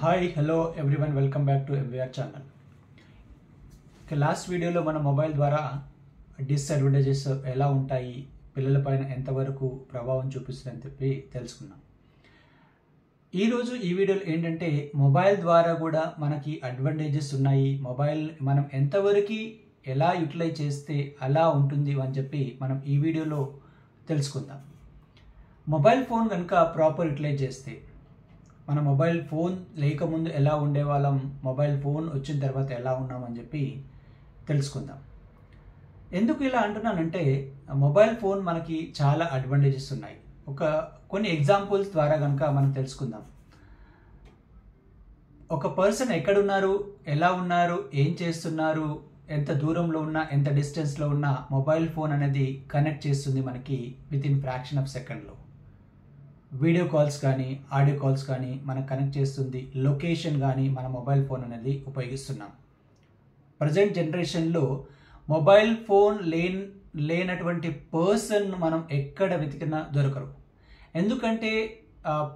Hi hello everyone welcome back to MVR channel. Last వీడియోలో మన mobile ద్వారా disadvantages ఎలా ఉంటాయి, పిల్లలపైన ఎంతవరకు ప్రభావం చూపిస్తుందని చెప్పి తెలుసుకున్నాం. ఈరోజు ఈ వీడియోలో ఏంటంటే మొబైల్ ద్వారా కూడా మనకి అడ్వాంటేజెస్ ఉన్నాయి, మొబైల్ మనం ఎంతవరకు ఎలా యూటిలైజ్ చేస్తే అలా ఉంటుంది అని చెప్పి మనం ఈ వీడియోలో తెలుసుకుందాం. మొబైల్ ఫోన్ కనుక ప్రాపర్ యూటిలైజ్ చేస్తే, మన మొబైల్ ఫోన్ లేకముందు ఎలా ఉండేవాళ్ళం, మొబైల్ ఫోన్ వచ్చిన తర్వాత ఎలా ఉన్నామని చెప్పి తెలుసుకుందాం. ఎందుకు ఇలా అంటున్నానంటే మొబైల్ ఫోన్ మనకి చాలా అడ్వాంటేజెస్ ఉన్నాయి. కొన్ని ఎగ్జాంపుల్స్ ద్వారా కనుక మనం తెలుసుకుందాం. ఒక పర్సన్ ఎక్కడున్నారు, ఎలా ఉన్నారు, ఏం చేస్తున్నారు, ఎంత దూరంలో ఉన్నా, ఎంత డిస్టెన్స్లో ఉన్నా మొబైల్ ఫోన్ అనేది కనెక్ట్ చేస్తుంది మనకి విత్ ఇన్ ఫ్రాక్షన్ ఆఫ్ సెకండ్లో. వీడియో కాల్స్ కానీ ఆడియో కాల్స్ కానీ మనకు కనెక్ట్ చేస్తుంది, లొకేషన్ కానీ మన మొబైల్ ఫోన్ అనేది ఉపయోగిస్తున్నాం. ప్రజెంట్ జనరేషన్లో మొబైల్ ఫోన్ లేనటువంటి పర్సన్ మనం ఎక్కడ వెతికినా దొరకరు. ఎందుకంటే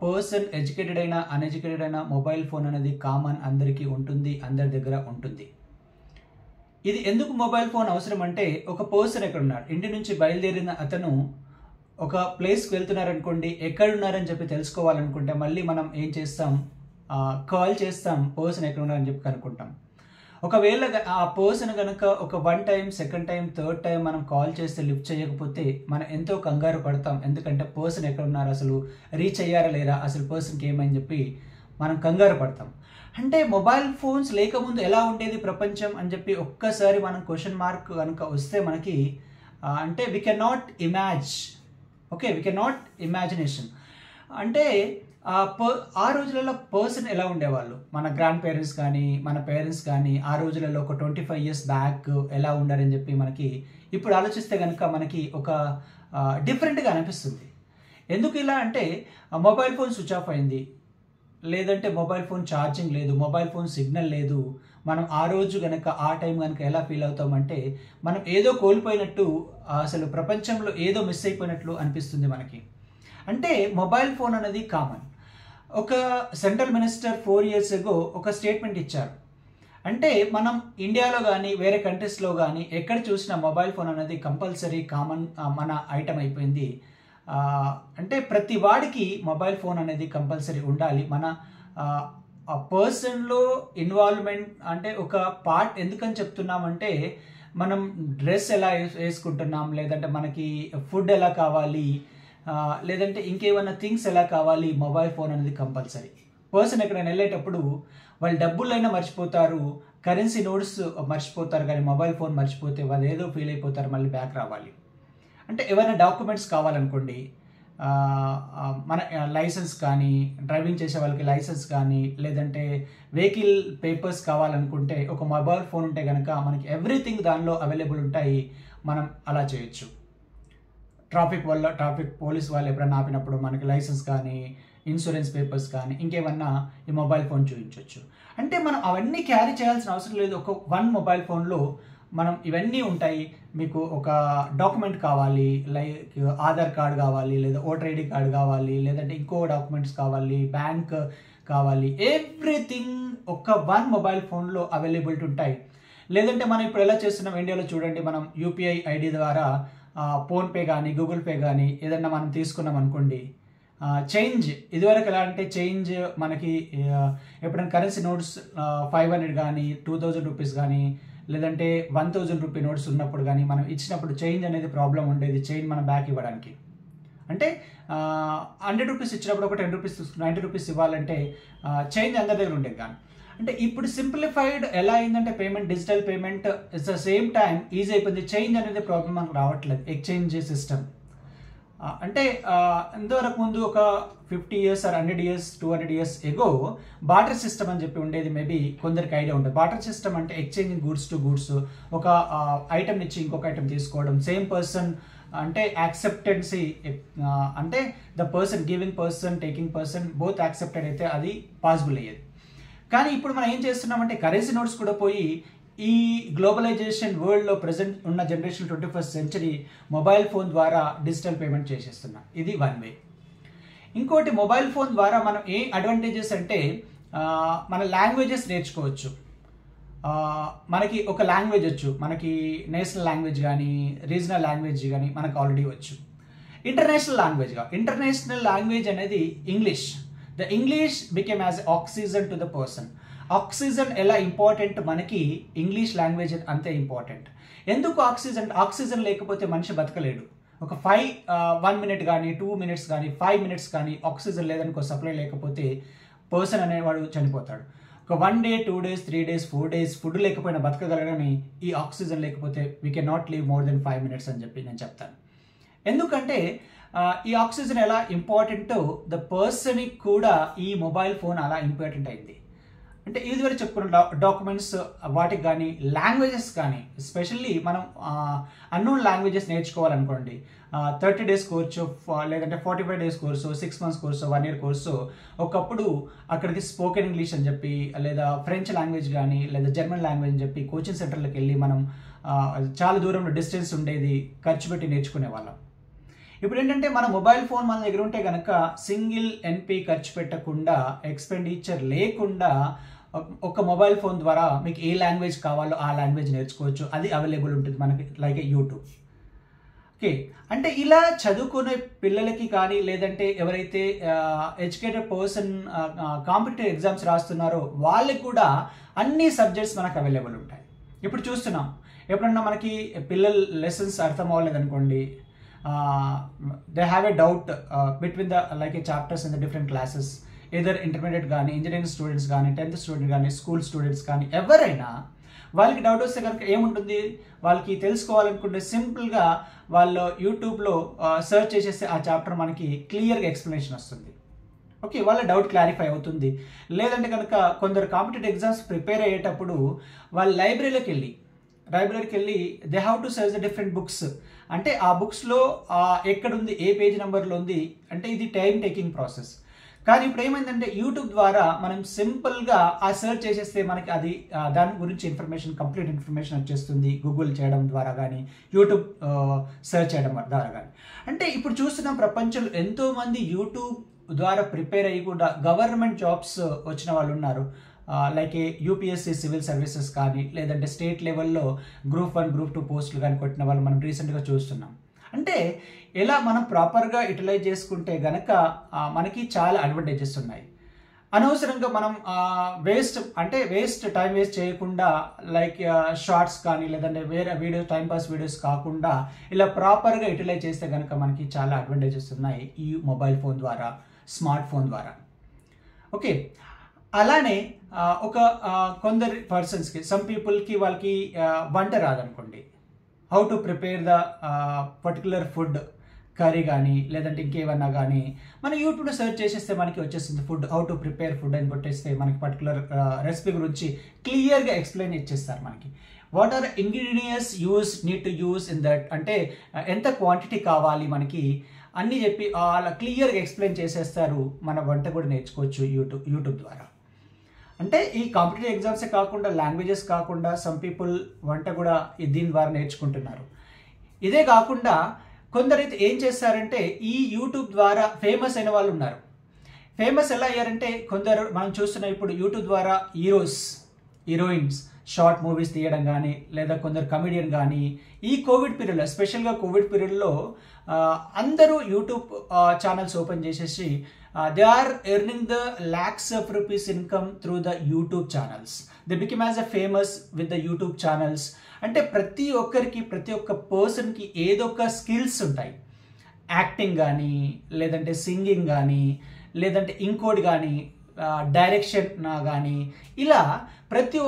పర్సన్ ఎడ్యుకేటెడ్ అయినా అన్ఎడ్యుకేటెడ్ అయినా మొబైల్ ఫోన్ అనేది కామన్, అందరికీ ఉంటుంది, అందరి దగ్గర ఉంటుంది. ఇది ఎందుకు మొబైల్ ఫోన్ అవసరం అంటే, ఒక పర్సన్ ఎక్కడ ఉన్నాడు, ఇంటి నుంచి బయలుదేరిన అతను ఒక ప్లేస్కి వెళ్తున్నారనుకోండి, ఎక్కడున్నారని చెప్పి తెలుసుకోవాలనుకుంటే మళ్ళీ మనం ఏం చేస్తాం, కాల్ చేస్తాం, పర్సన్ ఎక్కడ ఉన్నారని చెప్పి కనుక్కుంటాం. ఒకవేళ ఆ పర్సన్ కనుక ఒక 1 time, 2nd time, 3rd time మనం కాల్ చేస్తే లిఫ్ట్ చేయకపోతే మనం ఎంతో కంగారు పడతాం. ఎందుకంటే పర్సన్ ఎక్కడ ఉన్నారు, అసలు రీచ్ అయ్యారా లేరా, అసలు పర్సన్కి ఏమని చెప్పి మనం కంగారు పడతాం. అంటే మొబైల్ ఫోన్స్ లేకముందు ఎలా ఉండేది ప్రపంచం అని చెప్పి ఒక్కసారి మనం క్వశ్చన్ మార్క్ కనుక వస్తే మనకి అంటే వీ కెన్ నాట్ ఇమాజినేషన్. అంటే ఆ రోజులలో పర్సన్ ఎలా ఉండేవాళ్ళు, మన గ్రాండ్ పేరెంట్స్ కానీ మన పేరెంట్స్ కానీ ఆ రోజులలో ఒక 25 years బ్యాక్ ఎలా ఉండారని చెప్పి మనకి ఇప్పుడు ఆలోచిస్తే కనుక మనకి ఒక డిఫరెంట్గా అనిపిస్తుంది. ఎందుకు ఇలా అంటే మొబైల్ ఫోన్ స్విచ్ ఆఫ్ అయింది, లేదంటే మొబైల్ ఫోన్ ఛార్జింగ్ లేదు, మొబైల్ ఫోన్ సిగ్నల్ లేదు. మనం ఆ రోజు కనుక ఆ టైం కనుక ఎలా ఫీల్ అవుతామంటే మనం ఏదో కోల్పోయినట్టు, అసలు ప్రపంచంలో ఏదో మిస్ అయిపోయినట్లు అనిపిస్తుంది మనకి. అంటే మొబైల్ ఫోన్ అనేది కామన్. ఒక సెంట్రల్ మినిస్టర్ 4 years ago ఒక స్టేట్మెంట్ ఇచ్చారు. అంటే మనం ఇండియాలో కానీ వేరే కంట్రీస్లో కానీ ఎక్కడ చూసినా మొబైల్ ఫోన్ అనేది కంపల్సరీ కామన్ మన ఐటమ్ అయిపోయింది. అంటే ప్రతి వాడికి మొబైల్ ఫోన్ అనేది కంపల్సరీ ఉండాలి. మన పర్సన్లో ఇన్వాల్వ్మెంట్ అంటే ఒక పార్ట్. ఎందుకని చెప్తున్నామంటే మనం డ్రెస్ ఎలా వేసుకుంటున్నాం, లేదంటే మనకి ఫుడ్ ఎలా కావాలి, లేదంటే ఇంకేమైనా థింగ్స్ ఎలా కావాలి, మొబైల్ ఫోన్ అనేది కంపల్సరీ. పర్సన్ ఎక్కడైనా వెళ్ళేటప్పుడు వాళ్ళు డబ్బులైనా మర్చిపోతారు, కరెన్సీ నోట్స్ మర్చిపోతారు, కానీ మొబైల్ ఫోన్ మర్చిపోతే వాళ్ళు ఏదో ఫీల్ అయిపోతారు, మళ్ళీ బ్యాక్ రావాలి. అంటే ఏమైనా డాక్యుమెంట్స్ కావాలనుకోండి, మన లైసెన్స్ కానీ, డ్రైవింగ్ చేసే వాళ్ళకి లైసెన్స్ కానీ, లేదంటే వెహికల్ పేపర్స్ కావాలనుకుంటే ఒక మొబైల్ ఫోన్ ఉంటే కనుక మనకి ఎవ్రీథింగ్ దానిలో అవైలబుల్ ఉంటాయి, మనం అలా చేయొచ్చు. ట్రాఫిక్ పోలీస్ వాళ్ళు ఎప్పుడైనా ఆపినప్పుడు మనకి లైసెన్స్ కానీ, ఇన్సూరెన్స్ పేపర్స్ కానీ, ఇంకేమన్నా ఈ మొబైల్ ఫోన్ చూపించవచ్చు. అంటే మనం అవన్నీ క్యారీ చేయాల్సిన అవసరం లేదు. ఒక 1 మొబైల్ ఫోన్లో మనం ఇవన్నీ ఉంటాయి. మీకు ఒక డాక్యుమెంట్ కావాలి, లైక్ ఆధార్ కార్డ్ కావాలి, లేదా ఓటర్ ఐడి కార్డ్ కావాలి, లేదంటే ఇంకో డాక్యుమెంట్స్ కావాలి, బ్యాంక్ కావాలి, ఎవ్రీథింగ్ ఒక 1 మొబైల్ ఫోన్లో అవైలబిలిటీ ఉంటాయి. లేదంటే మనం ఇప్పుడు ఎలా చేస్తున్నాం, ఇండియాలో చూడండి, మనం యూపీఐ ఐడి ద్వారా ఫోన్పే కానీ గూగుల్ పే కానీ ఏదన్నా మనం తీసుకున్నాం అనుకోండి, చేంజ్ ఇదివరకు ఎలా అంటే చేంజ్ మనకి ఎప్పుడైనా కరెన్సీ నోట్స్ 500 కానీ 2000 రూపీస్ కానీ లేదంటే 1000 రూపీ నోట్స్ ఉన్నప్పుడు కానీ మనం ఇచ్చినప్పుడు చేంజ్ అనేది ప్రాబ్లం ఉండేది, చేంజ్ మనం బ్యాక్ ఇవ్వడానికి. అంటే 100 రూపీస్ ఇచ్చినప్పుడు ఒక 10 రూపీస్ 90 రూపీస్ ఇవ్వాలంటే చేంజ్ అందరి దగ్గర ఉండేది. కానీ అంటే ఇప్పుడు సింప్లిఫైడ్ ఎలా అయిందంటే payment, digital payment it's the same time easy అయిపోయింది. చేంజ్ అనేది ప్రాబ్లం మనకు రావట్లేదు, ఎక్స్చేంజ్ సిస్టమ్. అంటే ఇంతవరకు ముందు ఒక 50 years or 100 years 200 years ago barter system అని చెప్పి ఉండేది. మేబీ కొందరికి ఐడియా ఉంటుంది. బార్టర్ సిస్టమ్ అంటే ఎక్స్చేంజింగ్ గూడ్స్ టు గూడ్స్, ఒక ఐటమ్ నుంచి ఇంకొక ఐటమ్ తీసుకోవడం, సేమ్ పర్సన్ అంటే యాక్సెప్టెన్సీ, అంటే the person giving person taking person both accepted అయితే అది పాసిబుల్ అయ్యేది. కానీ ఇప్పుడు మనం ఏం చేస్తున్నామంటే కరెన్సీ నోట్స్ కూడా పోయి ఈ గ్లోబలైజేషన్ వరల్డ్లో ప్రజెంట్ ఉన్న generation 21st century mobile phone ద్వారా డిజిటల్ పేమెంట్ చేసేస్తున్నాం. ఇది 1 way. ఇంకోటి మొబైల్ ఫోన్ ద్వారా మనం ఏ అడ్వాంటేజెస్ అంటే మన లాంగ్వేజెస్ నేర్చుకోవచ్చు. మనకి ఒక లాంగ్వేజ్ వచ్చు, మనకి నేషనల్ లాంగ్వేజ్ కానీ రీజనల్ లాంగ్వేజ్ కానీ మనకు ఆల్రెడీ వచ్చు. ఇంటర్నేషనల్ లాంగ్వేజ్ అనేది English. The English became as oxygen to the person. Oxygen ఎలా ఇంపార్టెంట్ మనకి, ఇంగ్లీష్ లాంగ్వేజ్ అంతే ఇంపార్టెంట్. ఎందుకు ఆక్సిజన్ లేకపోతే మనిషి బతకలేడు. ఒక 1 minute కానీ 2 minutes కానీ 5 minutes కానీ ఆక్సిజన్ లేదనుకో, సప్లై లేకపోతే పర్సన్ అనేవాడు చనిపోతాడు. ఒక 1 day 2 days 3 days 4 days food లేకపోయినా బతకగలగని, ఈ ఆక్సిజన్ లేకపోతే we can not live more than 5 minutes అని చెప్పి నేను చెప్తాను. ఎందుకంటే ఈ ఆక్సిజన్ ఎలా ఇంపార్టెంటో ద పర్సన్కి కూడా ఈ మొబైల్ ఫోన్ అలా ఇంపార్టెంట్ అయింది. అంటే ఇదివరకు చెప్పుకున్న డాక్యుమెంట్స్ వాటికి కానీ లాంగ్వేజెస్ కానీ, ఎస్పెషల్లీ మనం అన్నోన్ లాంగ్వేజెస్ నేర్చుకోవాలనుకోండి, 30 days కోర్సు లేదంటే 45 days course, 6 months course, 1 year course. ఒకప్పుడు అక్కడికి స్పోకెన్ ఇంగ్లీష్ అని చెప్పి, లేదా ఫ్రెంచ్ లాంగ్వేజ్ కానీ లేదా జర్మన్ లాంగ్వేజ్ అని చెప్పి కోచింగ్ సెంటర్లకు వెళ్ళి మనం చాలా దూరంలో డిస్టెన్స్ ఉండేది, ఖర్చు పెట్టి నేర్చుకునే వాళ్ళం. ఇప్పుడు ఏంటంటే మన మొబైల్ ఫోన్ మన దగ్గర ఉంటే కనుక సింగిల్ NP ఖర్చు పెట్టకుండా, ఎక్స్పెండిచర్ లేకుండా ఒక మొబైల్ ఫోన్ ద్వారా మీకు ఏ లాంగ్వేజ్ కావాలో ఆ లాంగ్వేజ్ నేర్చుకోవచ్చు. అది అవైలబుల్ ఉంటుంది మనకి, లైక్ యూట్యూబ్. ఓకే, అంటే ఇలా చదువుకునే పిల్లలకి కానీ, లేదంటే ఎవరైతే ఎడ్యుకేటెడ్ పర్సన్ కాంపిటేటివ్ ఎగ్జామ్స్ రాస్తున్నారో వాళ్ళకి కూడా అన్ని సబ్జెక్ట్స్ మనకు అవైలబుల్ ఉంటాయి. ఇప్పుడు చూస్తున్నాం, ఎప్పుడన్నా మనకి పిల్లల లెసన్స్ అర్థం అవ్వలేదనుకోండి, they have a doubt between the like a chapters in the different classes, either intermediate కానీ, ఇంజనీరింగ్ స్టూడెంట్స్ కానీ, 10th స్టూడెంట్ కానీ, స్కూల్ స్టూడెంట్స్ కానీ, ఎవరైనా వాళ్ళకి డౌట్ వస్తే కనుక ఏముంటుంది, వాళ్ళకి తెలుసుకోవాలనుకుంటే సింపుల్గా వాళ్ళు యూట్యూబ్లో సెర్చ్ చేసేస్తే ఆ చాప్టర్ మనకి క్లియర్గా ఎక్స్ప్లెనేషన్ వస్తుంది. ఓకే, వాళ్ళ డౌట్ క్లారిఫై అవుతుంది. లేదంటే కనుక కొందరు కాంపిటేటివ్ ఎగ్జామ్స్ ప్రిపేర్ అయ్యేటప్పుడు వాళ్ళు లైబ్రరీకి వెళ్ళి they have to search the different books. అంటే ఆ బుక్స్లో ఎక్కడుంది, ఏ పేజ్ నెంబర్లో ఉంది, అంటే ఇది టైం టేకింగ్ ప్రాసెస్. కానీ ఇప్పుడు ఏమైందంటే యూట్యూబ్ ద్వారా మనం సింపుల్గా ఆ సెర్చ్ చేసేస్తే మనకి అది దాని గురించి కంప్లీట్ ఇన్ఫర్మేషన్ వచ్చేస్తుంది, గూగుల్ చేయడం ద్వారా కానీ, యూట్యూబ్ సెర్చ్ చేయడం ద్వారా కానీ. అంటే ఇప్పుడు చూస్తున్న ప్రపంచంలో ఎంతోమంది యూట్యూబ్ ద్వారా ప్రిపేర్ అయ్యి కూడా గవర్నమెంట్ జాబ్స్ వచ్చిన వాళ్ళు ఉన్నారు. లైక్ UPSC సివిల్ సర్వీసెస్ కానీ, లేదంటే స్టేట్ లెవెల్లో Group 1 Group 2 పోస్టులు కానీ కొట్టిన వాళ్ళు మనం రీసెంట్గా చూస్తున్నాం. అంటే ఎలా మనం ప్రాపర్గా యూటిలైజ్ చేసుకుంటే గనక మనకి చాలా అడ్వాంటేజెస్ ఉన్నాయి. అనవసరంగా మనం వేస్ట్ టైం వేస్ట్ చేయకుండా, లైక్ షార్ట్స్ కానీ లేదంటే వేరే టైంపాస్ వీడియోస్ కాకుండా ఇలా ప్రాపర్గా యూటిలైజ్ చేస్తే కనుక మనకి చాలా అడ్వాంటేజెస్ ఉన్నాయి ఈ మొబైల్ ఫోన్ ద్వారా, స్మార్ట్ ఫోన్ ద్వారా. ఓకే, అలానే కొందరు పర్సన్స్కి, సమ్ పీపుల్కి వాళ్ళకి వంట రాదనుకోండి, how to prepare the particular food, curry కానీ లేదంటే ఇంకేమన్నా కానీ మన యూట్యూబ్లో సెర్చ్ చేసేస్తే మనకి వచ్చేస్తుంది food, how to prepare food అని కొట్టేస్తే మనకి పర్టికులర్ రెసిపీ గురించి క్లియర్గా ఎక్స్ప్లెయిన్ ఇచ్చేస్తారు మనకి. What are ingredients need to use in that, అంటే ఎంత క్వాంటిటీ కావాలి మనకి అన్నీ చెప్పి అలా క్లియర్గా ఎక్స్ప్లెయిన్ చేసేస్తారు. మన వంట కూడా నేర్చుకోవచ్చు యూట్యూబ్ ద్వారా. అంటే ఈ కాంపిటేటివ్ ఎగ్జామ్సే కాకుండా, లాంగ్వేజెస్ కాకుండా సమ్ పీపుల్ వంట కూడా దీని ద్వారా నేర్చుకుంటున్నారు. ఇదే కాకుండా కొందరైతే ఏం చేస్తారంటే ఈ యూట్యూబ్ ద్వారా ఫేమస్ అయిన వాళ్ళు ఉన్నారు. ఫేమస్ ఎలా అయ్యారంటే కొందరు మనం చూస్తున్న ఇప్పుడు యూట్యూబ్ ద్వారా హీరోయిన్స్ షార్ట్ మూవీస్ తీయడం కానీ, లేదా కొందరు కమెడియన్ కానీ, ఈ కోవిడ్ పీరియడ్లో, ఎస్పెషల్గా కోవిడ్ పీరియడ్లో అందరూ యూట్యూబ్ ఛానల్స్ ఓపెన్ చేసేసి they are earning the lakhs of rupees income through the YouTube channels. They became as a famous with the YouTube channels. అంటే ప్రతి ఒక్క పర్సన్కి ఏదో ఒక స్కిల్స్ ఉంటాయి. యాక్టింగ్ కానీ, లేదంటే సింగింగ్ కానీ, లేదంటే ఇంకోటి కానీ, డైరెక్షన్ కానీ, ఇలా ప్రతి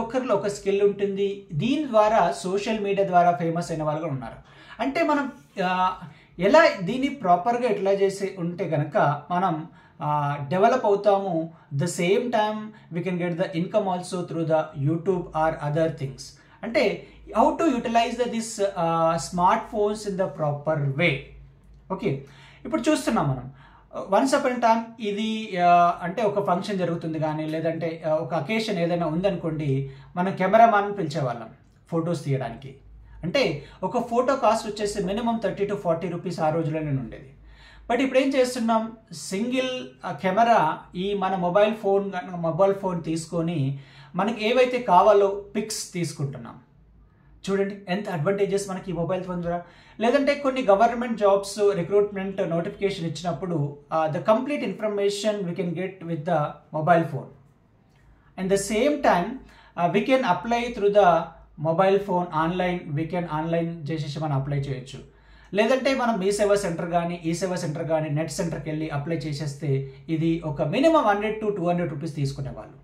ఒక్కరిలో ఒక స్కిల్ ఉంటుంది. దీని ద్వారా సోషల్ మీడియా ద్వారా ఫేమస్ అయిన వాళ్ళు కూడా ఉన్నారు. అంటే మనం ఎలా దీన్ని ప్రాపర్గా ఎట్లా చేసి ఉంటే కనుక మనం డెవలప్ అవుతాము. The same time we can get the income also through the YouTube or other things. అంటే how to utilise this smart phones in the proper way. Okay, ఇప్పుడు చూస్తున్నాం మనం వన్స్ అపాన్ టైం ఇది అంటే ఒక ఫంక్షన్ జరుగుతుంది కానీ, లేదంటే ఒక అకేషన్ ఏదైనా ఉందనుకోండి, మనం కెమెరామాన్ పిలిచేవాళ్ళం ఫొటోస్ తీయడానికి. అంటే ఒక ఫోటో కాస్ట్ వచ్చేసి మినిమం 30 to 40 రూపీస్ ఆ రోజులోనే ఉండేది. బట్ ఇప్పుడు ఏం చేస్తున్నాం, సింగిల్ కెమెరా ఈ మన మొబైల్ ఫోన్ తీసుకొని మనకి ఏవైతే కావాలో పిక్స్ తీసుకుంటున్నాం. చూడండి ఎంత అడ్వాంటేజెస్ మనకి ఈ మొబైల్ ఫోన్ ద్వారా. లేదంటే కొన్ని గవర్నమెంట్ జాబ్స్ రిక్రూట్మెంట్ నోటిఫికేషన్ ఇచ్చినప్పుడు the complete information we can get with the mobile phone. And the same time we can apply through the mobile phone online చేసేసి మనం అప్లై చేయొచ్చు. లేదంటే మనం మీ సేవా సెంటర్ కానీ ఈ సేవా సెంటర్ కానీ నెట్ సెంటర్కి వెళ్ళి అప్లై చేసేస్తే ఇది ఒక మినిమం 100 to 200 రూపీస్ తీసుకునేవాళ్ళు.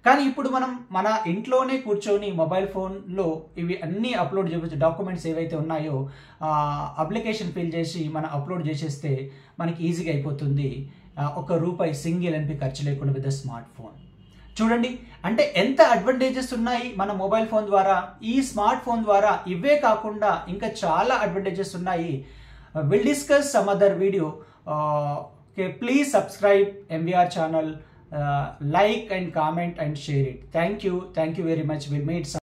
కానీ ఇప్పుడు మనం మన ఇంట్లోనే కూర్చొని మొబైల్ ఫోన్లో ఇవి అన్నీ అప్లోడ్ చేయవచ్చు. డాక్యుమెంట్స్ ఏవైతే ఉన్నాయో అప్లికేషన్ ఫిల్ చేసి మనం అప్లోడ్ చేసేస్తే మనకి ఈజీగా అయిపోతుంది. ₹1 సింగిల్ ఎంపీ ఖర్చు లేకుండా విత్ ద స్మార్ట్ ఫోన్. చూడండి అంటే ఎంత అడ్వాంటేజెస్ ఉన్నాయి మన మొబైల్ ఫోన్ ద్వారా. ఈ స్మార్ట్ ఫోన్ ద్వారా ఇవే కాకుండా ఇంకా చాలా అడ్వాంటేజెస్ ఉన్నాయి. Will discuss some other video. Please subscribe MVR channel, like and comment and share it. Thank you very much. We'll meet some